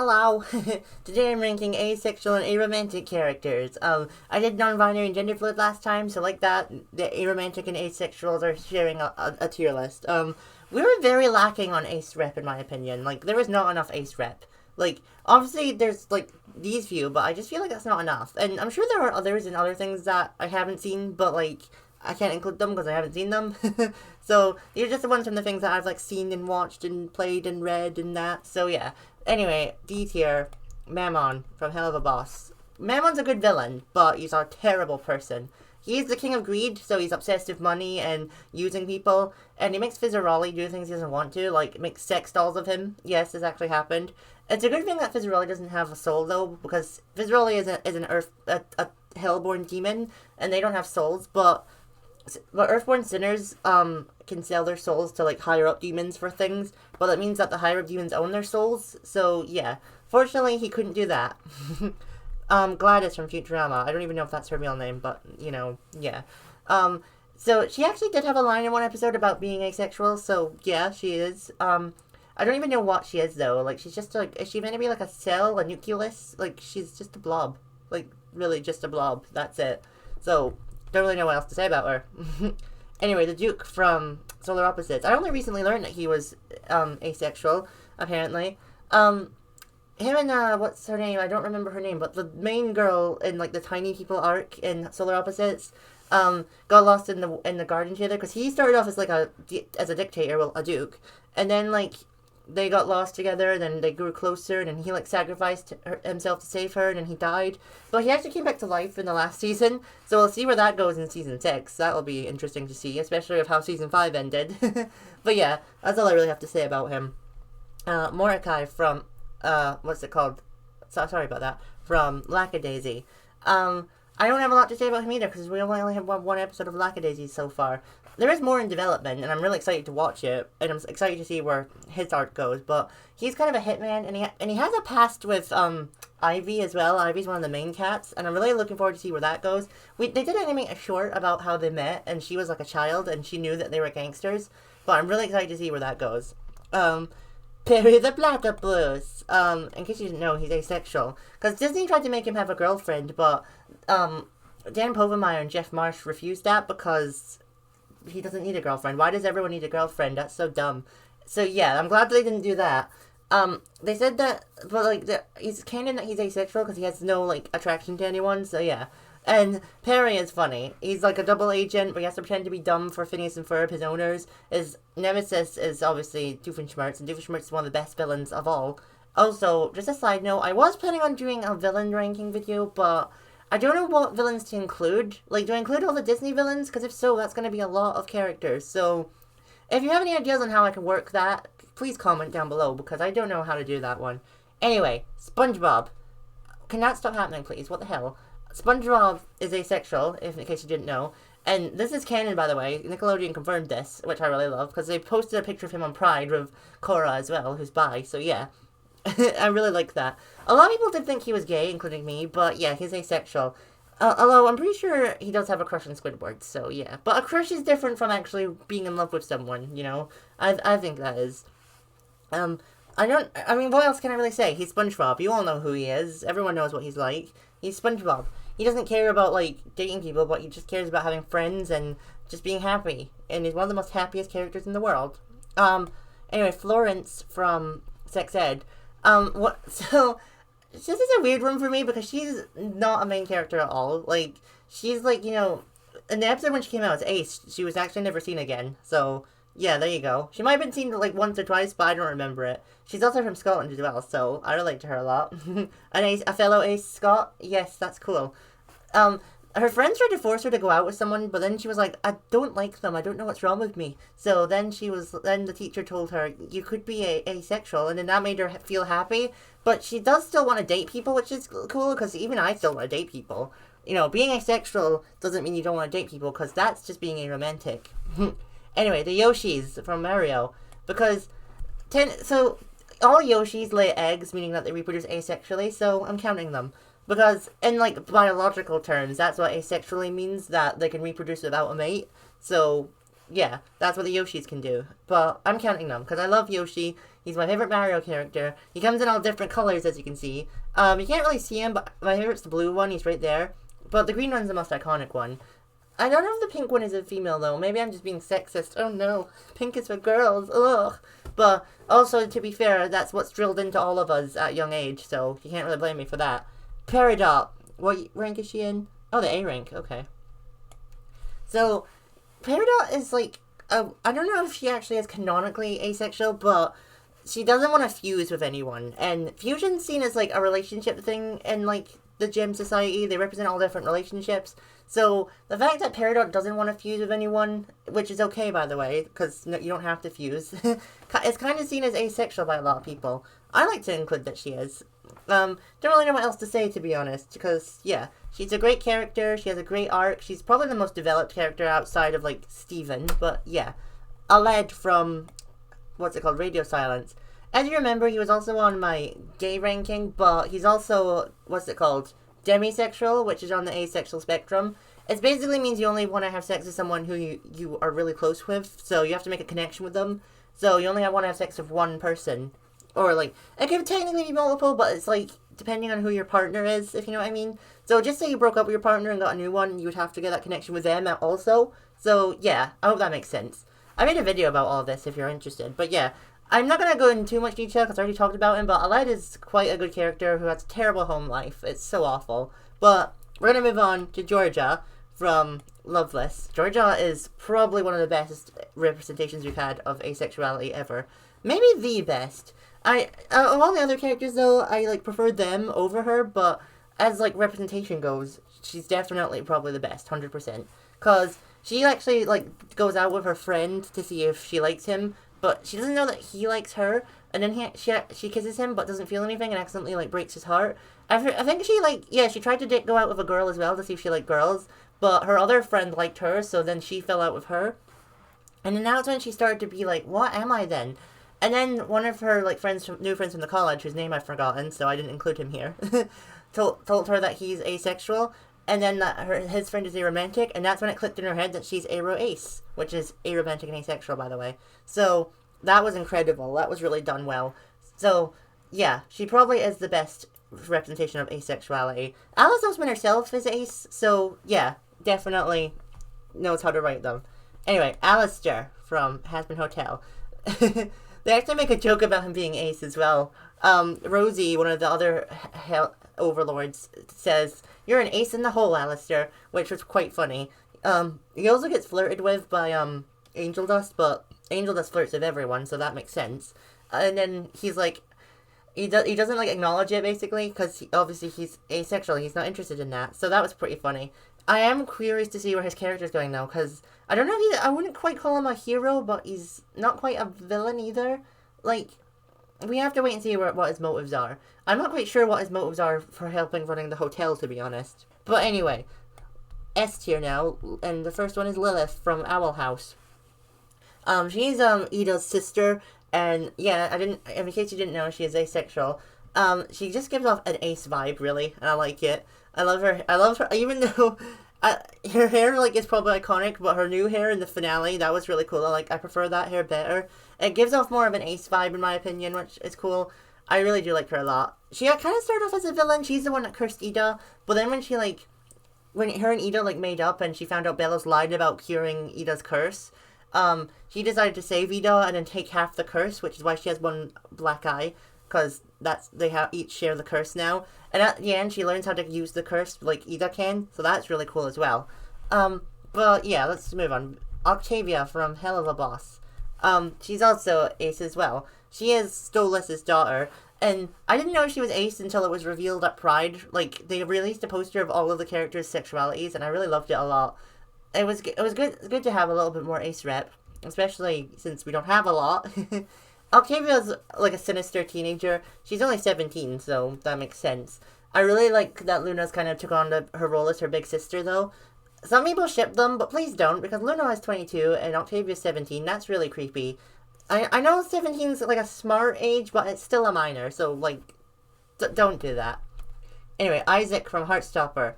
Hello! Today I'm ranking asexual and aromantic characters. I did non-binary and gender fluid last time, so like that, the aromantic and asexuals are sharing a tier list. We were very lacking on ace rep in my opinion. Like, there was not enough ace rep. Like, obviously there's, like, these few, but I just feel like that's not enough. And I'm sure there are others and other things that I haven't seen, but, like, I can't include them because I haven't seen them. So, these are just the ones from the things that I've, like, seen and watched and played and read and that. So, yeah. Anyway, D tier, Mammon from Helluva Boss. Mammon's a good villain, but he's a terrible person. He's the king of greed, so he's obsessed with money and using people, and he makes Fizzarolli do things he doesn't want to, like make sex dolls of him. Yes, this actually happened. It's a good thing that Fizzarolli doesn't have a soul, though, because Fizzarolli is a hellborn demon, and they don't have souls, but Earthborn sinners can sell their souls to like higher up demons for things, but that means that the higher up demons own their souls. So yeah, fortunately he couldn't do that. Gladys from Futurama. I don't even know if that's her real name, but you know, yeah. So she actually did have a line in one episode about being asexual. So yeah, she is. I don't even know what she is though. Like she's just like, is she meant to be like a cell, a nucleus? Like she's just a blob. Like really just a blob. That's it. So don't really know what else to say about her. Anyway, the Duke from Solar Opposites. I only recently learned that he was asexual, apparently. Him and, what's her name? I don't remember her name, but the main girl in, like, the Tiny People arc in Solar Opposites, got lost in the garden together, because he started off as, like, as a dictator, well, a duke, and then, like, they got lost together, then they grew closer, and then he, like, sacrificed himself to save her, and then he died. But he actually came back to life in the last season, so we'll see where that goes in Season 6. That'll be interesting to see, especially with how Season 5 ended. But yeah, that's all I really have to say about him. Mordecai from, what's it called? Sorry about that. From Lackadaisy. I don't have a lot to say about him either, because we only have one episode of Lackadaisy so far. There is more in development, and I'm really excited to watch it, and I'm excited to see where his arc goes, but he's kind of a hitman, and he has a past with, Ivy as well. Ivy's one of the main cats, and I'm really looking forward to see where that goes. They did animate a short about how they met, and she was like a child, and she knew that they were gangsters, but I'm really excited to see where that goes. Perry the Platypus. In case you didn't know, he's asexual. Because Disney tried to make him have a girlfriend, but, Dan Povenmire and Jeff Marsh refused that because he doesn't need a girlfriend. Why does everyone need a girlfriend? That's so dumb. So yeah, I'm glad they didn't do that. They said that, but like, he's canon that he's asexual because he has no, like, attraction to anyone, so yeah. And Perry is funny. He's like a double agent, but he has to pretend to be dumb for Phineas and Ferb, his owners. His nemesis is obviously Doofenshmirtz, and Doofenshmirtz is one of the best villains of all. Also, just a side note, I was planning on doing a villain ranking video, but I don't know what villains to include. Like, do I include all the Disney villains? Because if so, that's going to be a lot of characters. So, if you have any ideas on how I can work that, please comment down below, because I don't know how to do that one. Anyway, SpongeBob. Can that stop happening, please? What the hell? SpongeBob is asexual, in case you didn't know. And this is canon, by the way. Nickelodeon confirmed this, which I really love, because they posted a picture of him on Pride with Cora as well, who's bi, so yeah. I really like that. A lot of people did think he was gay, including me, but yeah, he's asexual. Although, I'm pretty sure he does have a crush on Squidward, so yeah. But a crush is different from actually being in love with someone, you know? I think that is. I mean, what else can I really say? He's SpongeBob. You all know who he is. Everyone knows what he's like. He's SpongeBob. He doesn't care about, like, dating people, but he just cares about having friends and just being happy. And he's one of the most happiest characters in the world. Anyway, Florence from Sex Ed. So, this is a weird one for me because she's not a main character at all. Like, she's like, you know, in the episode when she came out as Ace, she was actually never seen again. So, yeah, there you go. She might have been seen, like, once or twice, but I don't remember it. She's also from Scotland as well, so I relate to her a lot. A fellow Ace Scot? Yes, that's cool. Her friends tried to force her to go out with someone, but then she was like, I don't like them, I don't know what's wrong with me. So then then the teacher told her, you could be asexual, and then that made her feel happy. But she does still want to date people, which is cool, because even I still want to date people. You know, being asexual doesn't mean you don't want to date people, because that's just being aromantic. Anyway, the Yoshis from Mario, because, so, all Yoshis lay eggs, meaning that they reproduce asexually, so I'm counting them. Because, in, like, biological terms, that's what asexually means, that they can reproduce without a mate. So, yeah, that's what the Yoshis can do. But I'm counting them, because I love Yoshi. He's my favorite Mario character. He comes in all different colors, as you can see. You can't really see him, but my favorite's the blue one. He's right there. But the green one's the most iconic one. I don't know if the pink one is a female, though. Maybe I'm just being sexist. Oh, no. Pink is for girls. Ugh. But also, to be fair, that's what's drilled into all of us at a young age, so you can't really blame me for that. Peridot. What rank is she in? Oh, the A rank. Okay. So, Peridot is like... I don't know if she actually is canonically asexual, but she doesn't want to fuse with anyone. And fusion's seen as, like, a relationship thing in, like, the gem society. They represent all different relationships. So, the fact that Peridot doesn't want to fuse with anyone, which is okay, by the way, because you don't have to fuse, it's kind of seen as asexual by a lot of people. I like to include that she is. Don't really know what else to say, to be honest, because, yeah, she's a great character, she has a great arc, she's probably the most developed character outside of, like, Steven, but, yeah. Aled from, what's it called, Radio Silence. As you remember, he was also on my gay ranking, but he's also, what's it called, demisexual, which is on the asexual spectrum. It basically means you only want to have sex with someone who you are really close with, so you have to make a connection with them. So you only want to have sex with one person. Or, like, it could technically be multiple, but it's, like, depending on who your partner is, if you know what I mean. So just say you broke up with your partner and got a new one, you would have to get that connection with them also. So, yeah, I hope that makes sense. I made a video about all this if you're interested, but yeah. I'm not going to go into too much detail because I already talked about him, but Aled is quite a good character who has a terrible home life. It's so awful. But we're going to move on to Georgia from Loveless. Georgia is probably one of the best representations we've had of asexuality ever. Maybe the best. Of all the other characters, though, I, like, prefer them over her, but as, like, representation goes, she's definitely probably the best, 100%. Because she actually, like, goes out with her friend to see if she likes him, but she doesn't know that he likes her, and then she kisses him but doesn't feel anything and accidentally, like, breaks his heart. I think she, like, yeah, she tried to go out with a girl as well to see if she liked girls, but her other friend liked her, so then she fell out with her. And then that's when she started to be like, what am I then? And then one of her, like, new friends from the college, whose name I've forgotten, so I didn't include him here, told her that he's asexual, and then that his friend is aromantic, and that's when it clicked in her head that she's aro-ace, which is aromantic and asexual, by the way. So, that was incredible. That was really done well. So, yeah, she probably is the best representation of asexuality. Alice Osman herself is ace, so, yeah, definitely knows how to write them. Anyway, Alastor from Hazbin Hotel. They actually make a joke about him being ace as well. Rosie, one of the other overlords, says, "You're an ace in the hole, Alastor," which was quite funny. He also gets flirted with by Angel Dust, but Angel Dust flirts with everyone, so that makes sense. And then he's like, he doesn't, like, acknowledge it, basically, because obviously he's asexual, he's not interested in that, so that was pretty funny. I am curious to see where his character's going, though, because I don't know if I wouldn't quite call him a hero, but he's not quite a villain either. Like, we have to wait and see what his motives are. I'm not quite sure what his motives are for helping running the hotel, to be honest. But anyway, S tier now, and the first one is Lilith from Owl House. She's Ida's sister, and yeah, in case you didn't know, she is asexual. She just gives off an ace vibe, really, and I like it. I love her, even though her hair, like, is probably iconic, but her new hair in the finale, that was really cool. I prefer that hair better. It gives off more of an ace vibe, in my opinion, which is cool. I really do like her a lot. She kind of started off as a villain. She's the one that cursed Ida, but then when her and Ida, like, made up and she found out Bellows lied about curing Ida's curse, she decided to save Ida and then take half the curse, which is why she has one black eye, because they each share the curse now. And at the end, she learns how to use the curse like Ida can, so that's really cool as well. But yeah, let's move on. Octavia from Helluva Boss. She's also ace as well. She is Stolas' daughter, and I didn't know she was ace until it was revealed at Pride. Like, they released a poster of all of the characters' sexualities, and I really loved it a lot. It was good to have a little bit more ace rep, especially since we don't have a lot. Octavia's, like, a sinister teenager. She's only 17, so that makes sense. I really like that Luna's kind of took on her role as her big sister, though. Some people ship them, but please don't, because Luna is 22 and Octavia's 17. That's really creepy. I know 17's, like, a smart age, but it's still a minor, so, like, don't do that. Anyway, Isaac from Heartstopper.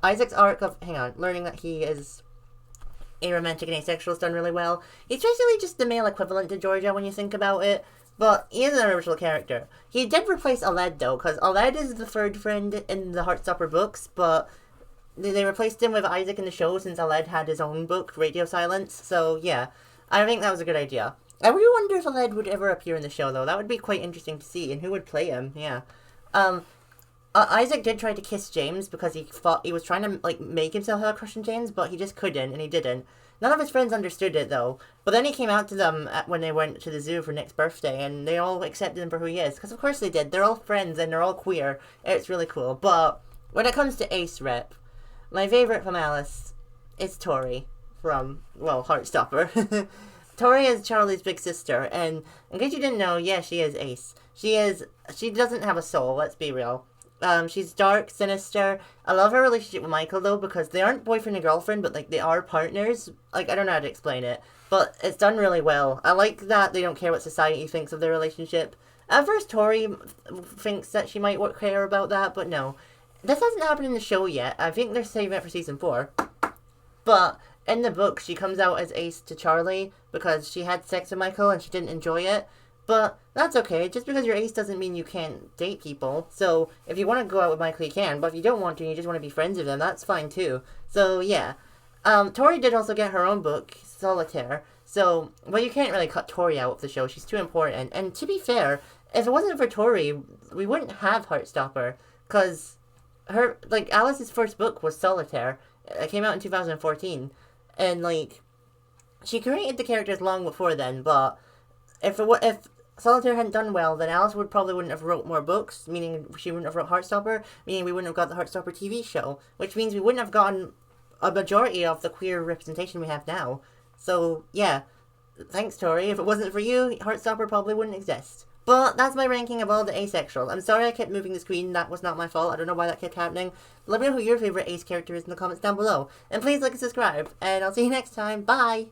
Isaac's arc of, learning that he is aromantic and asexual is done really well. He's basically just the male equivalent to Georgia when you think about it. But he is an original character. He did replace Aled, though, because Aled is the third friend in the Heartstopper books, but they replaced him with Isaac in the show since Aled had his own book, Radio Silence. So, yeah, I think that was a good idea. I really wonder if Aled would ever appear in the show, though. That would be quite interesting to see, and who would play him, yeah. Isaac did try to kiss James because he was trying to, like, make himself have a crush on James, but he just couldn't, and he didn't. None of his friends understood it, though. But then he came out to them when they went to the zoo for Nick's birthday, and they all accepted him for who he is. Because of course they did. They're all friends, and they're all queer. It's really cool. But when it comes to Ace Rep, my favorite from Alice is Tori from, well, Heartstopper. Tori is Charlie's big sister, and in case you didn't know, yeah, she is Ace. She doesn't have a soul, let's be real. She's dark, sinister. I love her relationship with Michael, though, because they aren't boyfriend and girlfriend, but, like, they are partners. Like, I don't know how to explain it, but it's done really well. I like that they don't care what society thinks of their relationship. At first, Tori thinks that she might care about that, but no. This hasn't happened in the show yet. I think they're saving it for season 4. But in the book, she comes out as Ace to Charlie because she had sex with Michael and she didn't enjoy it. But that's okay. Just because you're Ace doesn't mean you can't date people. So if you want to go out with Michael, you can. But if you don't want to and you just want to be friends with him, that's fine too. So yeah. Tori did also get her own book, Solitaire. So, but you can't really cut Tori out of the show. She's too important. And to be fair, if it wasn't for Tori, we wouldn't have Heartstopper. Because Alice's first book was Solitaire. It came out in 2014. And, like, she created the characters long before then, but if Solitaire hadn't done well, then Alice wouldn't have wrote more books, meaning she wouldn't have wrote Heartstopper, meaning we wouldn't have got the Heartstopper TV show, which means we wouldn't have gotten a majority of the queer representation we have now. So, yeah, thanks, Tori. If it wasn't for you, Heartstopper probably wouldn't exist. But that's my ranking of all the asexual. I'm sorry I kept moving the screen, that was not my fault, I don't know why that kept happening. Let me know who your favourite ace character is in the comments down below. And please like and subscribe, and I'll see you next time, bye!